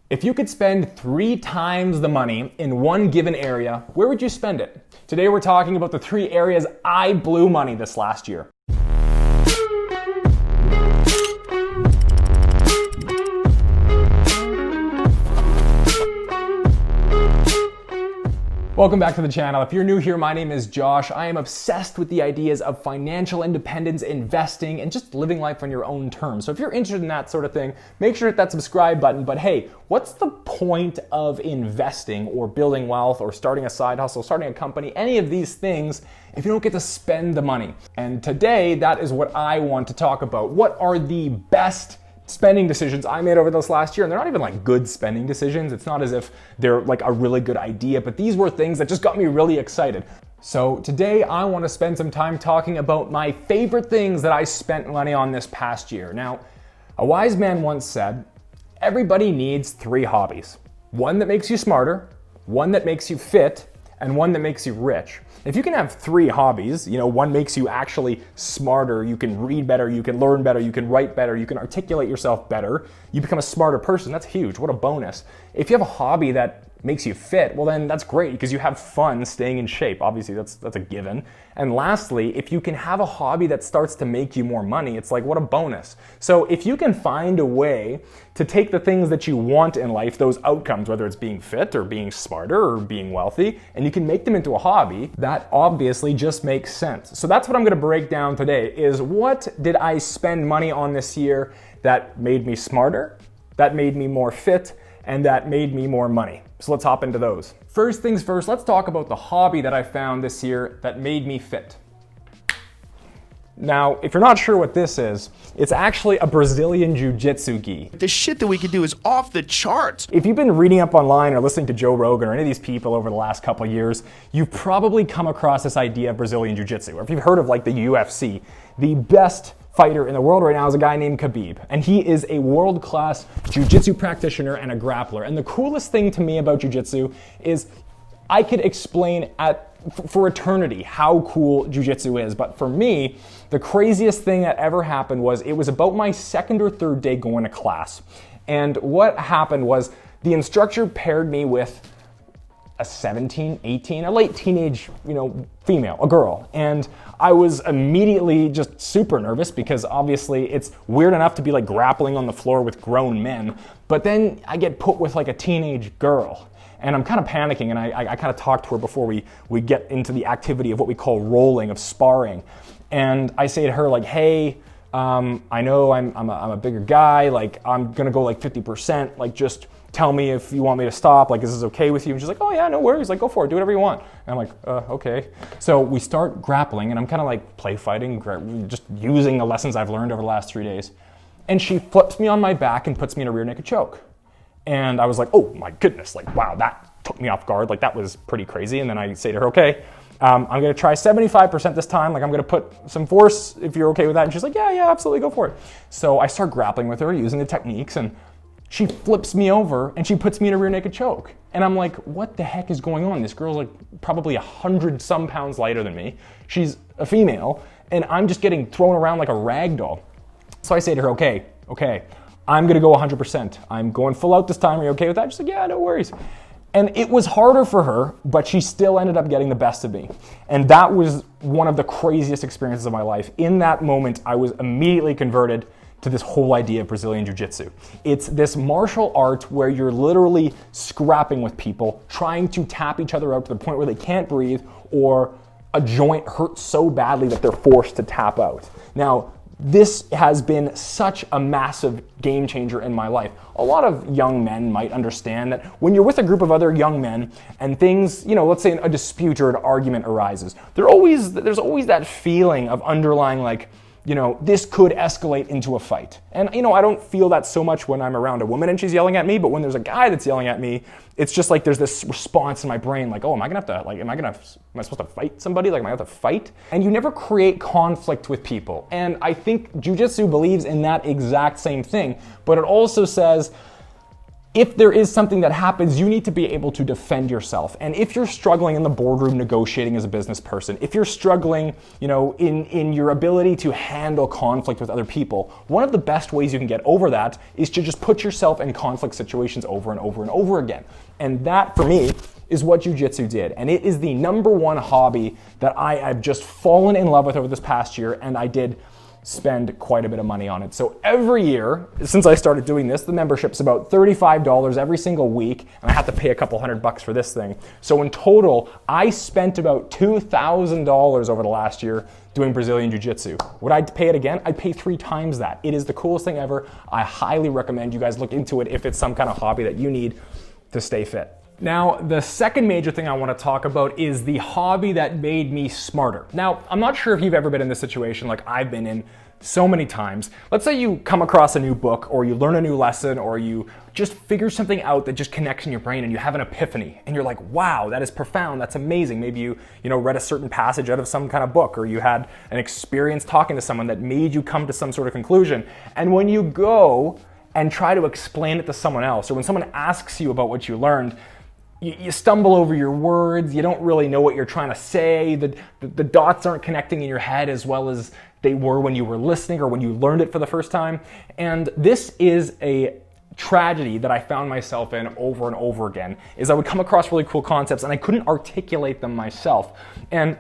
If you could spend 3 times the money in one given area, where would you spend it? Today we're talking about the 3 areas I blew money this last year. Welcome back to the channel. If you're new here, my name is Josh. I am obsessed with the ideas of financial independence, investing, and just living life on your own terms. So if you're interested in that sort of thing, make sure to hit that subscribe button. But hey, what's the point of investing or building wealth or starting a side hustle, starting a company, any of these things, if you don't get to spend the money? And today, that is what I want to talk about. What are the best spending decisions I made over this last year? And they're not even like good spending decisions. It's not as if they're like a really good idea, but these were things that just got me really excited. So today I want to spend some time talking about my favorite things that I spent money on this past year. Now, a wise man once said, everybody needs 3 hobbies. One that makes you smarter, one that makes you fit, and one that makes you rich. If you can have 3 hobbies, one makes you actually smarter, you can read better, you can learn better, you can write better, you can articulate yourself better, you become a smarter person. That's huge. What a bonus. If you have a hobby that makes you fit, well then that's great because you have fun staying in shape. Obviously that's a given. And lastly, if you can have a hobby that starts to make you more money, it's like, what a bonus. So if you can find a way to take the things that you want in life, those outcomes, whether it's being fit or being smarter or being wealthy, and you can make them into a hobby, that obviously just makes sense. So that's what I'm gonna break down today, is what did I spend money on this year that made me smarter, that made me more fit, and that made me more money. So let's hop into those. First things first, let's talk about the hobby that I found this year that made me fit. Now, if you're not sure what this is, it's actually a Brazilian Jiu-Jitsu gi. The shit that we can do is off the charts. If you've been reading up online or listening to Joe Rogan or any of these people over the last couple of years, you've probably come across this idea of Brazilian Jiu-Jitsu. Or if you've heard of like the UFC, the best fighter in the world right now is a guy named Khabib, and he is a world-class jiu-jitsu practitioner and a grappler. And the coolest thing to me about jiu-jitsu is I could explain for eternity how cool jiu-jitsu is, but for me, the craziest thing that ever happened was it was about my 2nd or 3rd day going to class. And what happened was the instructor paired me with a 17, 18, a late teenage, female, a girl. And I was immediately just super nervous because obviously it's weird enough to be like grappling on the floor with grown men, but then I get put with like a teenage girl. And I'm kind of panicking, and I kind of talk to her before we get into the activity of what we call rolling, of sparring. And I say to her like, hey, I know I'm a bigger guy, like I'm gonna go like 50%, like just tell me if you want me to stop, like is this okay with you? And she's like, oh yeah, no worries, like go for it, do whatever you want. And I'm like, okay. So we start grappling, and I'm kind of like play fighting, just using the lessons I've learned over the last 3 days. And she flips me on my back and puts me in a rear naked choke. And I was like, oh my goodness, like wow, that took me off guard, like that was pretty crazy. And then I say to her, okay, I'm gonna try 75% this time, like I'm gonna put some force if you're okay with that. And she's like, yeah, absolutely, go for it. So I start grappling with her using the techniques, and she flips me over and she puts me in a rear naked choke. And I'm like, what the heck is going on? This girl's like probably 100 some pounds lighter than me. She's a female, and I'm just getting thrown around like a rag doll. So I say to her, okay, I'm gonna go 100%. I'm going full out this time, are you okay with that? She's like, yeah, no worries. And it was harder for her, but she still ended up getting the best of me. And that was one of the craziest experiences of my life. In that moment, I was immediately converted to this whole idea of Brazilian Jiu-Jitsu. It's this martial art where you're literally scrapping with people, trying to tap each other out to the point where they can't breathe, or a joint hurts so badly that they're forced to tap out. Now, this has been such a massive game changer in my life. A lot of young men might understand that when you're with a group of other young men and things, let's say a dispute or an argument arises, there's always that feeling of underlying like, this could escalate into a fight. And, I don't feel that so much when I'm around a woman and she's yelling at me, but when there's a guy that's yelling at me, it's just like there's this response in my brain, like, oh, am I supposed to fight somebody? Like, am I gonna have to fight? And you never create conflict with people. And I think jiu-jitsu believes in that exact same thing, but it also says, if there is something that happens, you need to be able to defend yourself. And if you're struggling in the boardroom negotiating as a business person, if you're struggling, in your ability to handle conflict with other people, one of the best ways you can get over that is to just put yourself in conflict situations over and over and over again. And that, for me, is what jiu-jitsu did. And it is the number one hobby that I've just fallen in love with over this past year, and I did spend quite a bit of money on it. So every year, since I started doing this, the membership's about $35 every single week, and I have to pay a couple $100 for this thing. So in total, I spent about $2,000 over the last year doing Brazilian Jiu-Jitsu. Would I pay it again? I'd pay 3 times that. It is the coolest thing ever. I highly recommend you guys look into it if it's some kind of hobby that you need to stay fit. Now, the second major thing I want to talk about is the hobby that made me smarter. Now, I'm not sure if you've ever been in this situation like I've been in so many times. Let's say you come across a new book, or you learn a new lesson, or you just figure something out that just connects in your brain and you have an epiphany and you're like, wow, that is profound, that's amazing. Maybe you read a certain passage out of some kind of book, or you had an experience talking to someone that made you come to some sort of conclusion. And when you go and try to explain it to someone else, or when someone asks you about what you learned, you stumble over your words, you don't really know what you're trying to say, the dots aren't connecting in your head as well as they were when you were listening or when you learned it for the first time. And this is a tragedy that I found myself in over and over again, is I would come across really cool concepts and I couldn't articulate them myself. And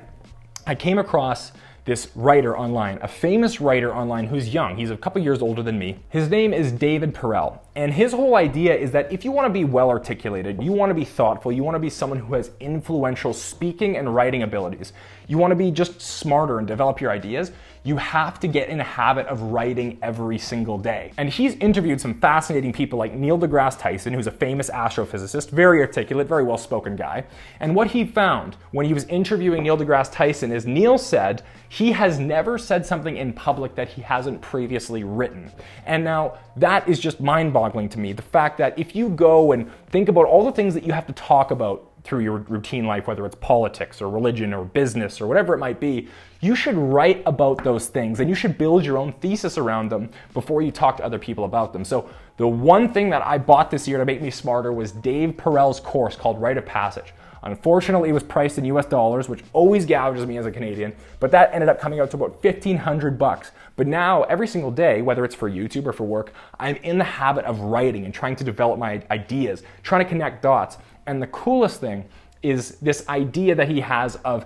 I came across this writer online, a famous writer online who's young. He's a couple years older than me. His name is David Perell. And his whole idea is that if you want to be well articulated, you want to be thoughtful, you want to be someone who has influential speaking and writing abilities, you want to be just smarter and develop your ideas, you have to get in a habit of writing every single day. And he's interviewed some fascinating people like Neil deGrasse Tyson, who's a famous astrophysicist, very articulate, very well-spoken guy. And what he found when he was interviewing Neil deGrasse Tyson is Neil said he has never said something in public that he hasn't previously written. And now that is just mind-boggling to me. The fact that if you go and think about all the things that you have to talk about through your routine life, whether it's politics or religion or business or whatever it might be, you should write about those things and you should build your own thesis around them before you talk to other people about them. So the one thing that I bought this year to make me smarter was Dave Perell's course called Rite of Passage. Unfortunately, it was priced in US dollars, which always gouges me as a Canadian, but that ended up coming out to about $1,500. But now, every single day, whether it's for YouTube or for work, I'm in the habit of writing and trying to develop my ideas, trying to connect dots. And the coolest thing is this idea that he has of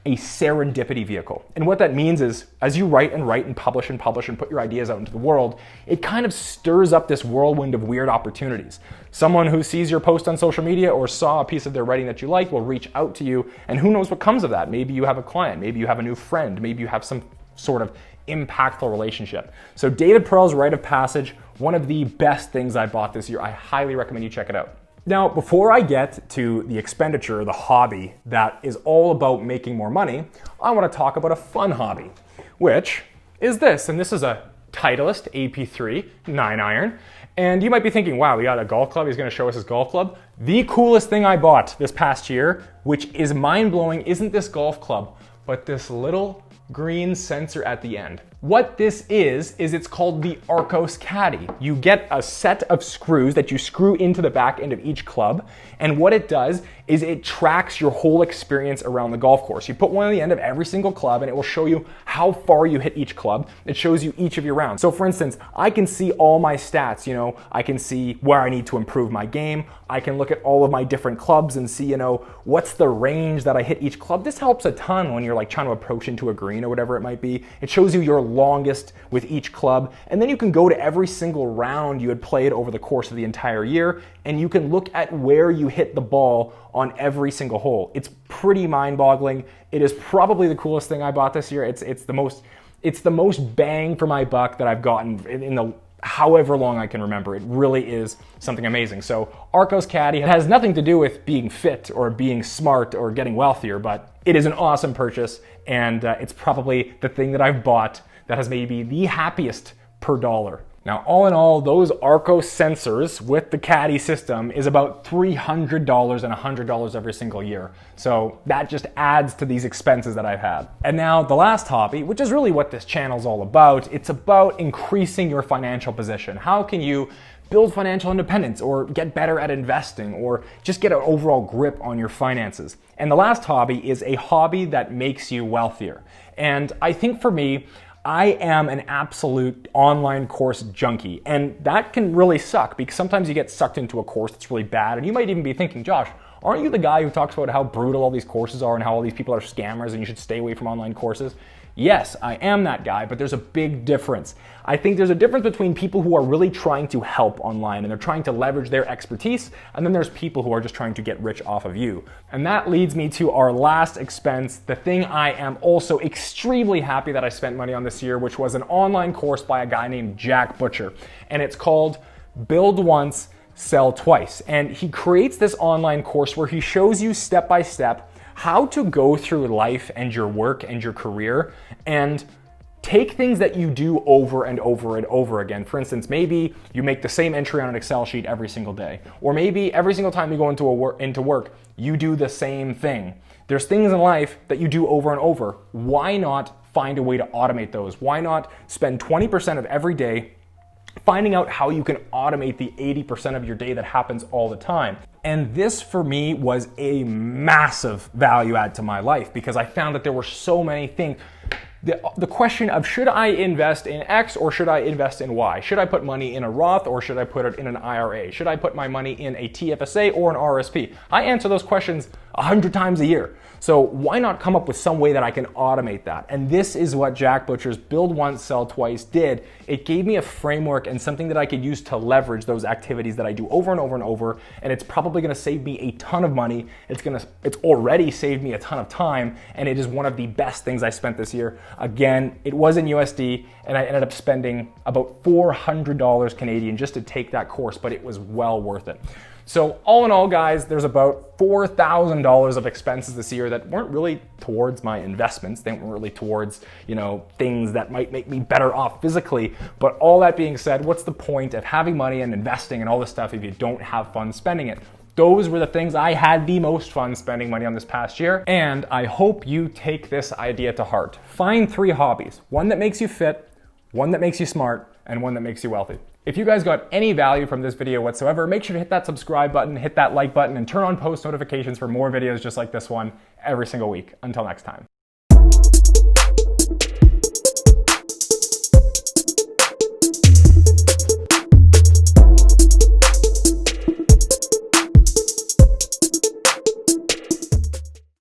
a serendipity vehicle. And what that means is, as you write and publish and put your ideas out into the world, it kind of stirs up this whirlwind of weird opportunities. Someone who sees your post on social media or saw a piece of their writing that you like will reach out to you, and who knows what comes of that. Maybe you have a client, maybe you have a new friend, maybe you have some sort of impactful relationship. So David Perell's Rite of Passage, one of the best things I bought this year. I highly recommend you check it out. Now, before I get to the expenditure, the hobby that is all about making more money, I want to talk about a fun hobby, which is this. And this is a Titleist AP3 9-iron. And you might be thinking, wow, we got a golf club. He's going to show us his golf club. The coolest thing I bought this past year, which is mind-blowing, isn't this golf club, but this little green sensor at the end. What this is it's called the Arcos Caddy. You get a set of screws that you screw into the back end of each club, and what it does is it tracks your whole experience around the golf course. You put one on the end of every single club and it will show you how far you hit each club. It shows you each of your rounds. So for instance, I can see all my stats, I can see where I need to improve my game. I can look at all of my different clubs and see, what's the range that I hit each club. This helps a ton when you're like trying to approach into a green or whatever it might be. It shows you your longest with each club, and then you can go to every single round you had played over the course of the entire year, and you can look at where you hit the ball on every single hole. It's pretty mind-boggling. It is probably the coolest thing I bought this year. It's the most bang for my buck that I've gotten in the however long I can remember. It really is something amazing. So Arcos Caddy has nothing to do with being fit or being smart or getting wealthier, but it is an awesome purchase, and it's probably the thing that I've bought that has made me the happiest per dollar. Now, all in all, those Arcos sensors with the Caddy system is about $300 and $100 every single year. So that just adds to these expenses that I've had. And now the last hobby, which is really what this channel is all about, it's about increasing your financial position. How can you build financial independence or get better at investing or just get an overall grip on your finances. And the last hobby is a hobby that makes you wealthier. And I think for me, I am an absolute online course junkie, and that can really suck because sometimes you get sucked into a course that's really bad, and you might even be thinking, Josh, aren't you the guy who talks about how brutal all these courses are and how all these people are scammers and you should stay away from online courses? Yes, I am that guy, but there's a big difference. I think there's a difference between people who are really trying to help online and they're trying to leverage their expertise, and then there's people who are just trying to get rich off of you. And that leads me to our last expense, the thing I am also extremely happy that I spent money on this year, which was an online course by a guy named Jack Butcher. And it's called Build Once, Sell Twice. And he creates this online course where he shows you step by step how to go through life and your work and your career and take things that you do over and over and over again. For instance, maybe you make the same entry on an Excel sheet every single day, or maybe every single time you go into work, you do the same thing. There's things in life that you do over and over. Why not find a way to automate those? Why not spend 20% of every day finding out how you can automate the 80% of your day that happens all the time? And this for me was a massive value add to my life because I found that there were so many things. The question of should I invest in X or should I invest in Y? Should I put money in a Roth or should I put it in an IRA? Should I put my money in a TFSA or an RSP? I answer those questions 100 times a year. So why not come up with some way that I can automate that? And this is what Jack Butcher's Build Once, Sell Twice did. It gave me a framework and something that I could use to leverage those activities that I do over and over and over. And it's probably gonna save me a ton of money. It's already saved me a ton of time. And it is one of the best things I spent this year. Again, it was in USD and I ended up spending about $400 Canadian just to take that course, but it was well worth it. So all in all, guys, there's about $4,000 of expenses this year that weren't really towards my investments. They weren't really towards, things that might make me better off physically. But all that being said, what's the point of having money and investing and all this stuff if you don't have fun spending it? Those were the things I had the most fun spending money on this past year. And I hope you take this idea to heart. Find 3 hobbies, one that makes you fit, one that makes you smart, and one that makes you wealthy. If you guys got any value from this video whatsoever, make sure to hit that subscribe button, hit that like button, and turn on post notifications for more videos just like this one every single week. Until next time.